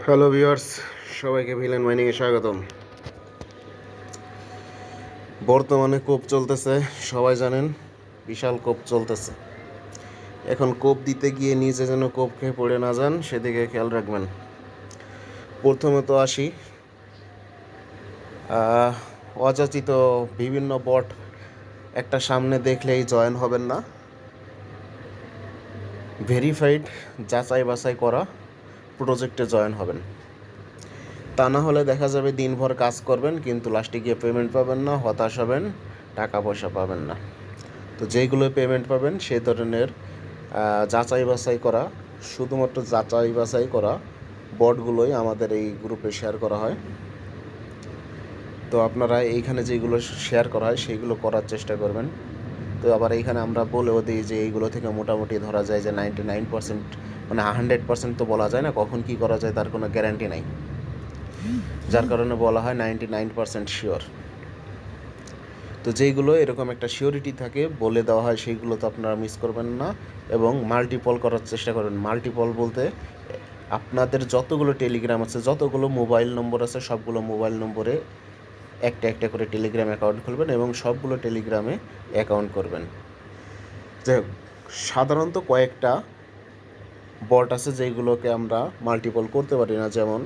Hello viewers, সবাইকে villain মাইনিংয়ে স্বাগতম। বর্তমানে কোপ চলতেছে, সবাই জানেন বিশাল কোপ চলতেছে। এখন কোপ দিতে গিয়ে নিজে যেন কোপ খেয়ে পড়ে না যান, সেদিকে খেয়াল রাখবেন। প্রথমত আসি, অযাচিত বিভিন্ন বট একটা সামনে দেখলেই জয়েন হবেন না। ভেরিফাইড যাচাই বাছাই করা প্রজেক্টে জয়েন হবেন। তা না হলে দেখা যাবে দিনভর কাজ করবেন কিন্তু লাস্টে গিয়ে পেমেন্ট পাবেন না, হতাশ হবেন, টাকা পয়সা পাবেন না। তো যেইগুলো পেমেন্ট পাবেন সেই ধরনের যাচাই বাছাই করা, শুধুমাত্র যাচাই বাছাই করা বটগুলোই আমাদের এই গ্রুপে শেয়ার করা হয়। তো আপনারা এইখানে যেগুলো শেয়ার করা হয় সেইগুলো করার চেষ্টা করবেন। তো আবার এইখানে আমরা বলেও দিই যে এইগুলো থেকে মোটামুটি ধরা যায় যে 99%, মানে 100% তো বলা যায় না, কখন কি করা যায় তার কোনো গ্যারান্টি নাই, যার কারণে বলা হয় 99% শিওর। তো যেইগুলো এরকম একটা সিওরিটি থাকে বলে দেওয়া হয় সেইগুলো তো আপনারা মিস করবেন না এবং মাল্টিপল করার চেষ্টা করবেন। মাল্টিপল বলতে আপনাদের যতগুলো টেলিগ্রাম আছে, যতগুলো মোবাইল নম্বর আছে, সবগুলো মোবাইল নম্বরে একটা একটা করে টেলিগ্রাম অ্যাকাউন্ট খুলবেন এবং সবগুলো টেলিগ্রামে অ্যাকাউন্ট করবেন। যাই হোক, সাধারণত কয়েকটা বট আছে যেগুলোকে আমরা মাল্টিপল করতে পারি না। যেমন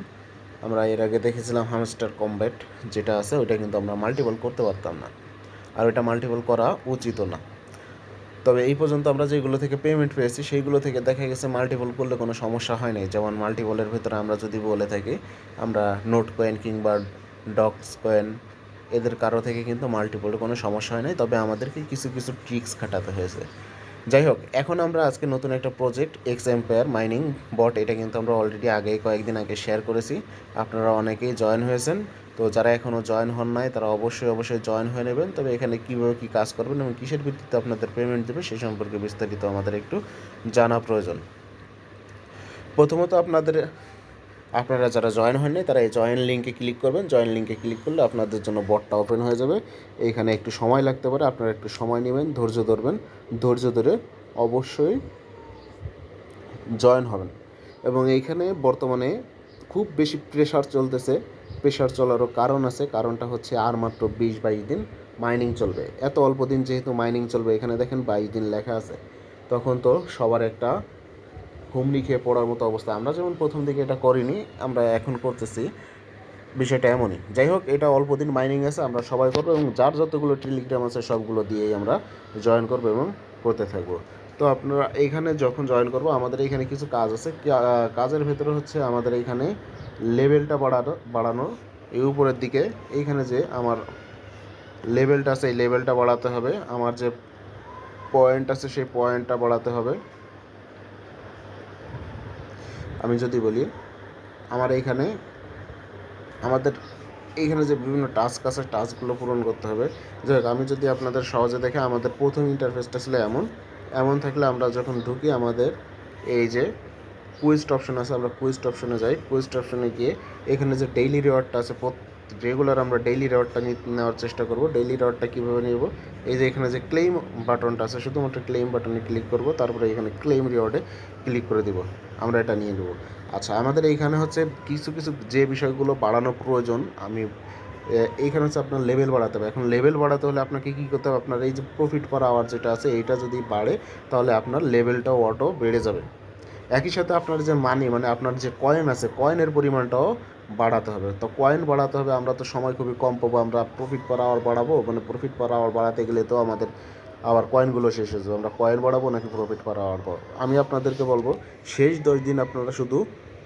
আমরা এর আগে দেখেছিলাম হামস্টার কমব্যাট যেটা আছে, ওইটা কিন্তু আমরা মাল্টিপল করতে পারতাম না, আর ওইটা মাল্টিপল করা উচিতও না। তবে এই পর্যন্ত আমরা যেগুলো থেকে পেমেন্ট পেয়েছি সেইগুলো থেকে দেখা গেছে মাল্টিপল করলে কোনো সমস্যা হয় নাই। যেমন মাল্টিপলের ভেতরে আমরা যদি বলে থাকি আমরা নোট কয়েন কিংবা ডক্স কয়েন, এদের কারো থেকে কিন্তু মাল্টিপলের কোনো সমস্যা হয় নাই, তবে আমাদেরকে কিছু কিছু ট্রিক্স খাটাতে হয়েছে। যাই হোক, এখন আমরা আজকে নতুন একটা প্রজেক্ট এক্স এম্পায়ার মাইনিং বট, এটা কিন্তু আমরা অলরেডি কয়েকদিন আগে শেয়ার করেছি। আপনারা অনেকেই জয়েন হয়েছেন। তো যারা এখনও জয়েন হন নাই তারা অবশ্যই জয়েন হয়ে নেবেন। তবে এখানে কীভাবে কী কাজ করবেন এবং কিসের ভিত্তিতে আপনাদের পেমেন্ট দেবে সে সম্পর্কে বিস্তারিত আমাদের একটু জানা প্রয়োজন। প্রথমত আপনারা যারা জয়েন হননি তারা এই জয়েন লিঙ্কে ক্লিক করবেন। জয়েন লিঙ্কে ক্লিক করলে আপনাদের জন্য বটটা ওপেন হয়ে যাবে। এইখানে একটু সময় লাগতে পারে, আপনারা একটু সময় নেবেন, ধৈর্য ধরবেন, ধৈর্য ধরে অবশ্যই জয়েন হবেন। এবং এইখানে বর্তমানে খুব বেশি প্রেশার চলতেছে। প্রেশার চলারও কারণ আছে, কারণটা হচ্ছে আর মাত্র 20-22 দিন মাইনিং চলবে। এত অল্প দিন যেহেতু মাইনিং চলবে, এখানে দেখেন 22 দিন লেখা আছে, তখন তো সবার একটা হুমড়ি খেয়ে পড়ার মতো অবস্থা। আমরা যেমন প্রথম দিকে এটা করিনি, আমরা এখন করতেছি, বিষয়টা এমনই। যাই হোক, এটা অল্প দিন মাইনিং আছে, আমরা সবাই করবো এবং যার যতগুলো টেলিগ্রাম আছে সবগুলো দিয়েই আমরা জয়েন করবো এবং করতে থাকবো। তো আপনারা এইখানে যখন জয়েন করবো আমাদের এইখানে কিছু কাজ আছে। কাজের ভেতরে হচ্ছে আমাদের এইখানে লেভেলটা বাড়ানো। এই উপরের দিকে এইখানে যে আমার লেভেলটা আছে এই লেভেলটা বাড়াতে হবে, আমার যে পয়েন্ট আছে সেই পয়েন্টটা বাড়াতে হবে। আমি যদি বলি আমাদের এইখানে যে বিভিন্ন টাস্ক আছে টাস্কগুলো পূরণ করতে হবে। যাই হোক, আমি যদি আপনাদের সহজে দেখে, আমাদের প্রথম ইন্টারফেসটা ছিল এমন থাকলে আমরা যখন ঢুকি আমাদের এই যে কুইস্ট অপশন আছে, আমরা কুইস্ট অপশনে যাই। কুইস্ট অপশনে গিয়ে এখানে যে ডেইলি রিওয়ার্ডটা আছে, রেগুলার আমরা ডেইলি রিওয়ার্ডটা নেওয়ার চেষ্টা করব। ডেইলি রিওয়ার্ডটা কীভাবে নেব, এই যে এখানে যে ক্লেম বাটনটা আছে, শুধুমাত্র ক্লেম বাটনে ক্লিক করব, তারপরে এখানে ক্লেম রিওয়ার্ডে ক্লিক করে দিব, আমরা এটা নিয়ে নেব। আচ্ছা, আমাদের এইখানে হচ্ছে কিছু কিছু যে বিষয়গুলো বাড়ানো প্রয়োজন, এইখানে হচ্ছে আপনার লেভেল বাড়াতে হবে। এখন লেভেল বাড়াতে হলে আপনাকে কী করতে হবে, আপনার এই যে প্রফিট পার আওয়ার যেটা আছে এইটা যদি বাড়ে তাহলে আপনার লেভেলটাও অটো বেড়ে যাবে। একই সাথে আপনার যে মানে আপনার যে কয়েন আছে কয়েনের পরিমাণটাও বাড়াতে হবে। তো কয়েন বাড়াতে হবে, আমরা তো সময় খুবই কম পাবো, আমরা প্রফিট পার আওয়ার বাড়াবো, মানে প্রফিট পার আওয়ার বাড়াতে গেলে তো আমাদের আবার কয়েনগুলো শেষ হয়ে যাবে। আমরা কয়েন বাড়াবো নাকি প্রফিট পার আওয়ার বাড়াবো? আমি আপনাদেরকে বলবো শেষ 10 দিন আপনারা শুধু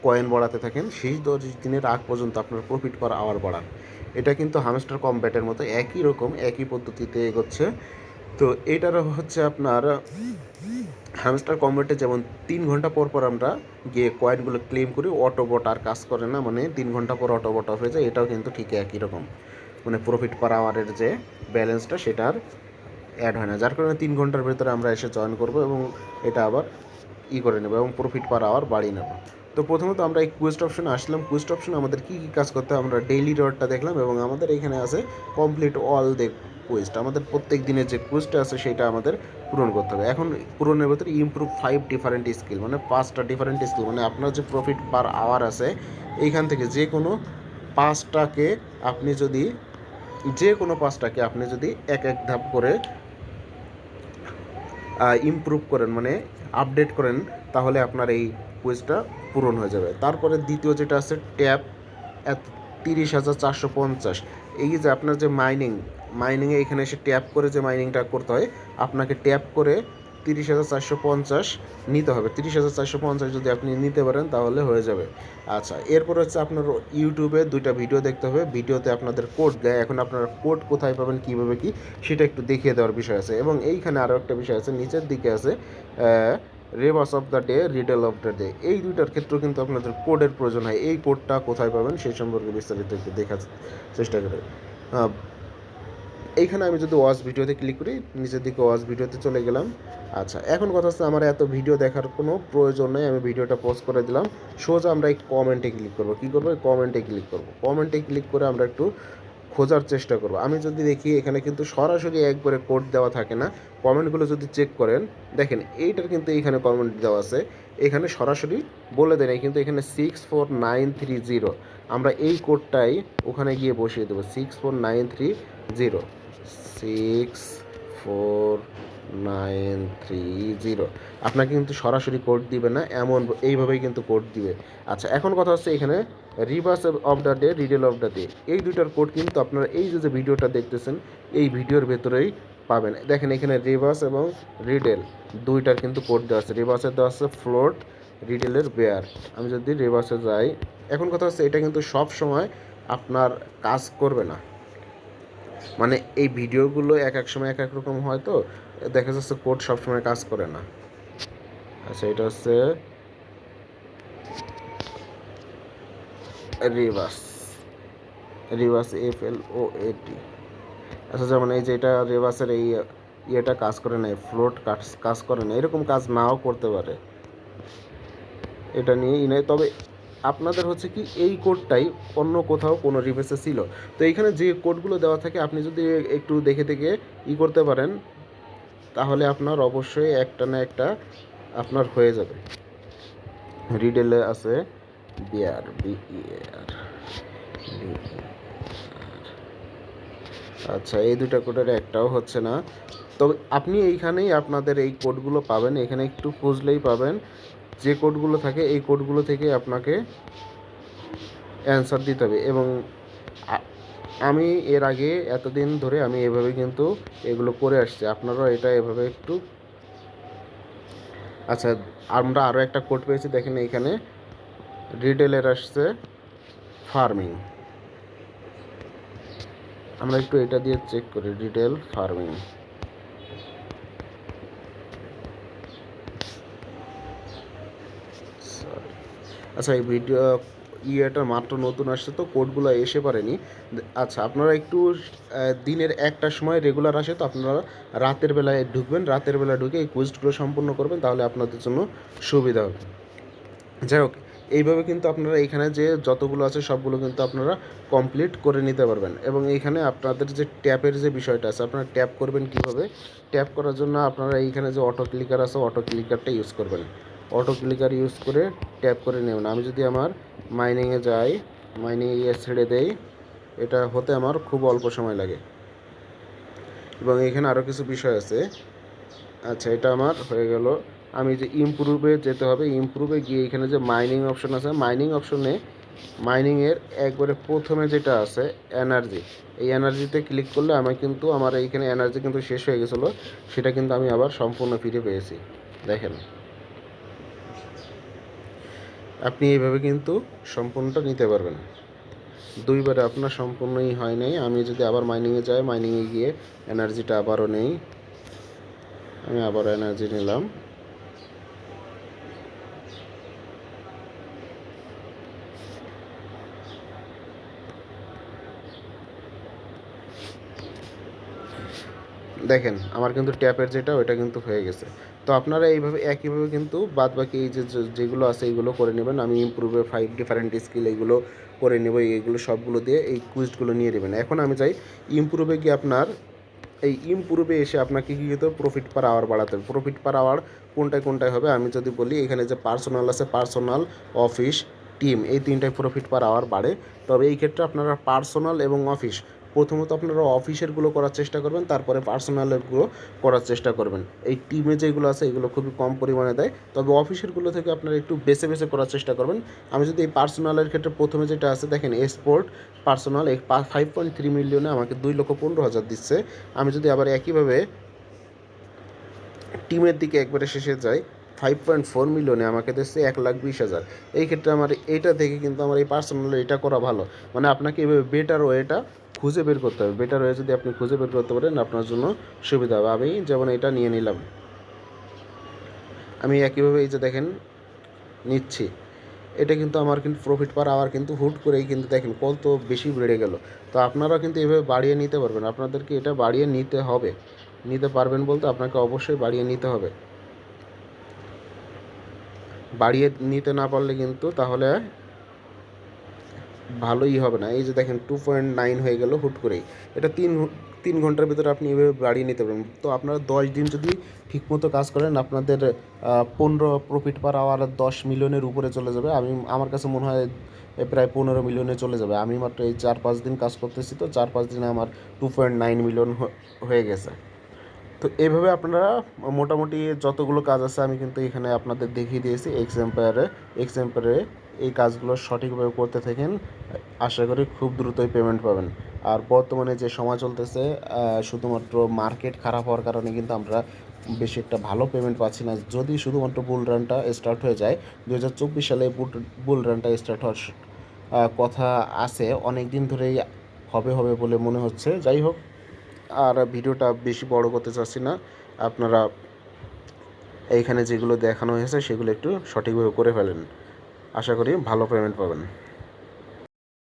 কয়েন বাড়াতে থাকেন, শেষ 10 দিনের আগ পর্যন্ত আপনার প্রফিট পার আওয়ার বাড়ান। এটা কিন্তু হামস্টার কমব্যাটের মতো একই রকম একই পদ্ধতিতে এগোচ্ছে। তো এটার হচ্ছে আপনার হ্যামস্টার কম্বেটে যেমন 3 ঘন্টা পর পর আমরা গিয়ে কয়েনগুলো ক্লেম করি, অটোবট আর কাজ করে না, মানে 3 ঘন্টা পর অটোবট অফ হয়ে যায়। এটাও কিন্তু ঠিক একই রকম, মানে প্রফিট পার আওয়ারের যে ব্যালেন্সটা সেটা আর অ্যাড হয় না, যার কারণে 3 ঘন্টার ভেতরে আমরা এসে জয়েন করব এবং এটা আবার করে নেব এবং প্রফিট পার আওয়ার বাড়িয়ে নেব। তো প্রথমত আমরা এই কুইস্ট অপশনে আসলাম। কুইস্ট অপশনে আমাদের কী কী কাজ করতে হবে, আমরা ডেইলি রিওয়ার্ডটা দেখলাম এবং আমাদের এখানে আছে কমপ্লিট অল কুইস্ট। আমাদের প্রত্যেক দিনের যে কুইস্টটা আছে সেটা আমাদের পূরণ করতে হবে। এখন পূরণের ভেতরে ইমপ্রুভ 5 ডিফারেন্ট স্কিল, মানে 5টা ডিফারেন্ট স্কিল, মানে আপনার যে প্রফিট পার আওয়ার আছে এইখান থেকে যে কোনো 5টাকে আপনি যদি এক এক ধাপ করে ইমপ্রুভ করেন, মানে আপডেট করেন, তাহলে আপনার এই কুইজটা পূরণ হয়ে যাবে। তারপরে দ্বিতীয় যেটা আছে ট্যাপ 30,450, এই যে আপনার যে মাইনিংয়ে এখানে এসে ট্যাপ করে যে মাইনিংটা করতে হয়, আপনাকে ট্যাপ করে 30,450 নিতে হবে। 30,450 যদি আপনি নিতে পারেন তাহলে হয়ে যাবে। আচ্ছা, এরপর হচ্ছে আপনার ইউটিউবে 2টা ভিডিও দেখতে হবে। ভিডিওতে আপনাদের কোড দেয়, এখন আপনারা কোড কোথায় পাবেন, কীভাবে কি সেটা একটু দেখিয়ে দেওয়ার বিষয় আছে। এবং এইখানে আরও একটা বিষয় আছে, নিচের দিকে আছে rebus of the day, riddle of the day. এই দুইটার ক্ষেত্রেও কিন্তু আপনাদের কোডের প্রয়োজন হয়। এই কোডটা কোথায় পাবেন সেই সম্পর্কে বিস্তারিত একটু দেখার চেষ্টা করে। এইখানে আমি যদি ওয়াচ ভিডিওতে ক্লিক করি, নিচের দিকে ওয়াচ ভিডিওতে চলে গেলাম। আচ্ছা, এখন কথা হচ্ছে আমার এত ভিডিও দেখার কোনো প্রয়োজন নেই, আমি ভিডিওটা পজ করে দিলাম। সোজা আমরা এই কমেন্টে ক্লিক করবো। কী করবো? কমেন্টে ক্লিক করবো। কমেন্টে ক্লিক করে আমরা একটু খোঁজার চেষ্টা করবো। আমি যদি দেখি এখানে কিন্তু সরাসরি একবারে কোড দেওয়া থাকে না। কমেন্টগুলো যদি চেক করেন, দেখেন এইটার কিন্তু এইখানে কমেন্ট দেওয়া আছে, এখানে সরাসরি বলে দেয়, কিন্তু এখানে 64930, আমরা এই কোডটাই ওখানে গিয়ে বসিয়ে দেবো। 64930, 64930। আপনাকে কিন্তু সরাসরি কোড দিবে না, এইভাবেই কিন্তু কোড দিবে। আচ্ছা, এখন কথা হচ্ছে এখানে reverse of the day, riddle of the day, এই দুইটার কোড কিন্তু আপনারা এই যে ভিডিওটা দেখতেছেন এই ভিডিওর ভেতরেই পাবেন। দেখেন এখানে রিভার্স এবং রিডেল দুইটার কিন্তু কোড দেওয়া আছে। রিভার্সের দেওয়া আছে ফ্লোট, রিডেলের বেয়ার। আমি যদি রিভার্সে যাই, এখন কথা হচ্ছে এটা কিন্তু সব সময় আপনার কাজ করবে না, মানে এই ভিডিওগুলো এক এক সময় এক এক রকম হয়, তো দেখা যাচ্ছে কোড সবসময় কাজ করে না। আচ্ছা, এটা হচ্ছে রিভার্স FLOAT। আচ্ছা, যেমন এই যে এটা রিভার্সের এই ইয়েটা কাজ করে না, ফ্লোট কাজ করে না, এরকম কাজ নাও করতে পারে, এটা নিয়েই নেই। তবে আপনাদের হচ্ছে কি এই কোডটাই অন্য কোথাও কোনো রিভার্সে ছিল, তো এইখানে যে কোডগুলো দেওয়া থাকে আপনি যদি একটু দেখে করতে পারেন, তাহলে আপনার অবশ্যই একটা না একটা আপনার হয়ে যাবে। রিডেলে আছে বিআর, আচ্ছা, এই দুটা কোডের একটাও হচ্ছে না। তবে আপনি এইখানেই আপনাদের এই কোডগুলো পাবেন, এখানে একটু খুঁজলেই পাবেন। যে কোডগুলো থাকে এই কোডগুলো থেকে আপনাকে অ্যান্সার দিতে হবে। এবং আমি এর আগে এতদিন ধরে আমি এভাবে কিন্তু এগুলো করে আসছি, আপনারাও এটা এভাবে একটু। আচ্ছা, আমরা আরও একটা কোড পেয়েছি, দেখেন এইখানে রিটেলের আসছে ফার্মিং। আমরা একটু এটা দিয়ে চেক করি, রিটেল ফার্মিং। আচ্ছা, এই ইয়েটা মাত্র নতুন আসছে, তো কোডগুলো এসে পারেনি। আচ্ছা, আপনারা একটু দিনের একটার সময় রেগুলার আসে, তো আপনারা রাতের বেলায় ঢুকবেন, রাতের বেলায় ঢুকে এই কুইজগুলো সম্পূর্ণ করবেন, তাহলে আপনাদের জন্য সুবিধা হবে। যাই হোক, এইভাবে কিন্তু আপনারা এখানে যে যতগুলো আছে সবগুলো কিন্তু আপনারা কমপ্লিট করে নিতে পারবেন। এবং এইখানে আপনাদের যে ট্যাপের যে বিষয়টা আছে, আপনারা ট্যাপ করবেন কীভাবে? ট্যাপ করার জন্য আপনারা এইখানে যে অটো ক্লিকার আছে, অটো ক্লিকারটা ইউজ করবেন। অটো ক্লিকার ইউজ করে ট্যাপ করে নেবেন। আমি যদি আমার মাইনিংয়ে যাই, মাইনিংয়ে ছেড়ে দেই, এটা হতে আমার খুব অল্প সময় লাগে। এবং এখানে আরও কিছু বিষয় আছে। আচ্ছা, এটা আমার হয়ে গেল। আমি যে ইমপ্রুভে যেতে হবে, ইমপ্রুভে গিয়ে এখানে যে মাইনিং অপশন আছে, মাইনিং অপশনে মাইনিংয়ের একবারে প্রথমে যেটা আছে এনার্জি, এই এনার্জিতে ক্লিক করলে আমার এইখানে এনার্জি কিন্তু শেষ হয়ে গেছিলো, সেটা কিন্তু আমি আবার সম্পূর্ণ ফিরে পেয়েছি। দেখেন, আপনি এইভাবে কিন্তু সম্পূর্ণটা নিতে পারবেন। দুইবারে আপনার সম্পূর্ণই হয় নাই। আমি যদি আবার মাইনিংয়ে যাই, মাইনিংয়ে গিয়ে এনার্জিটা আবারও নেই, আমি আবার এনার্জি নিলাম। দেখেন, আমার কিন্তু ট্যাপের যেটা ওইটা কিন্তু হয়ে গেছে। তো আপনারা এইভাবে একইভাবে কিন্তু বাদবাকি এই যেগুলো আছে এইগুলো করে নেবেন। আমি ইমপ্রুভে 5 ডিফারেন্ট স্কিল এইগুলো করে নেব, এইগুলো সবগুলো দিয়ে এই কুইজগুলো নিয়ে নেবেন। এখন আমি চাই ইমপ্রুভে গিয়ে আপনার এই ইমপ্রুভে এসে আপনাকে কী করতে হবে, প্রফিট পার আওয়ার বাড়াতে হবে। প্রফিট পার আওয়ার কোনটায় কোনটায় হবে আমি যদি বলি, এখানে যে পার্সোনাল আছে, পার্সোনাল, অফিস, টিম, এই তিনটায় প্রফিট পার আওয়ার বাড়ে। তবে এই ক্ষেত্রে আপনারা পার্সোনাল এবং অফিস, প্রথমত আপনারা অফিসেরগুলো করার চেষ্টা করবেন, তারপরে পার্সোনালেরগুলো করার চেষ্টা করবেন। এই টিমে যেগুলো আছে এগুলো খুবই কম পরিমাণে দেয়, তবে অফিসেরগুলো থেকে আপনারা একটু বেছে বেছে করার চেষ্টা করবেন। আমি যদি এই পার্সোনালের ক্ষেত্রে প্রথমে যেটা আছে দেখেন, স্পোর্ট পার্সোনাল 5.3 মিলিয়নে আমাকে 2,15,000 দিচ্ছে। আমি যদি আবার একইভাবে টিমের দিকে একবারে শেষে যাই, 5.4 মিলিয়নে আমাকে দিচ্ছে 1,20,000। এই ক্ষেত্রে আমার এইটা থেকে কিন্তু আমার এই পার্সোনাল এটা করা ভালো। মানে আপনাকে এভাবে বেটার ওয়েটা খুঁজে বের করতে হবে। বেটার ওয়ে যদি আপনি খুঁজে বের করতে পারেন আপনার জন্য সুবিধা হবে। আমি যেমন এটা নিয়ে নিলাম, আমি একইভাবে এই যে দেখেন নিচ্ছি, এটা কিন্তু আমার কিন্তু প্রফিট পার আওয়ার কিন্তু হুট করেই কিন্তু দেখেন কত বেশি বেড়ে গেল। তো আপনারাও কিন্তু এভাবে বাড়িয়ে নিতে পারবেন। আপনাদেরকে এটা বাড়িয়ে নিতে হবে, নিতে পারবেন বলতে আপনাকে অবশ্যই বাড়িয়ে নিতে হবে। বাড়িয়ে নিতে না পারলে কিন্তু তাহলে ভালোই হবে না। এই যে দেখেন 2.9 হয়ে গেল হুট করেই। এটা তিন ঘন্টার ভিতরে আপনি এভাবে বাড়িয়ে নিতে পারবেন। তো আপনারা 10 দিন যদি ঠিকমতো কাজ করেন, আপনাদের 15 প্রফিট পার আওয়ার 10 মিলিয়নের উপরে চলে যাবে। আমার কাছে মনে হয় প্রায় 15 মিলিয়নে চলে যাবে। আমি মাত্র এই 4-5 দিন কাজ করতেছি, তো 4-5 দিনে আমার 2.9 মিলিয়ন হয়ে গেছে। তো এইভাবে আপনারা মোটামুটি যতগুলো কাজ আছে আমি কিন্তু এখানে আপনাদের দেখিয়ে দিয়েছি এক্সাম্পয়ারে এই কাজগুলো সঠিকভাবে করতে থাকেন, আশা করি খুব দ্রুতই পেমেন্ট পাবেন। আর বর্তমানে যে সময় চলতেছে, শুধুমাত্র মার্কেট খারাপ হওয়ার কারণে কিন্তু আমরা বেশি একটা ভালো পেমেন্ট পাচ্ছি না। যদি শুধুমাত্র বুল রানটা স্টার্ট হয়ে যায়, 2024 সালে বুল রানটা স্টার্ট হওয়ার কথা আছে, অনেক দিন ধরেই হবে হবে বলে মনে হচ্ছে। যাই হোক, আর ভিডিওটা বেশি বড় করতে চাচ্ছি না। আপনারা এইখানে যেগুলো দেখানো হয়েছে সেগুলো একটু সঠিকভাবে করে ফেলেন, আশা করি ভালো পেমেন্ট পাবেন।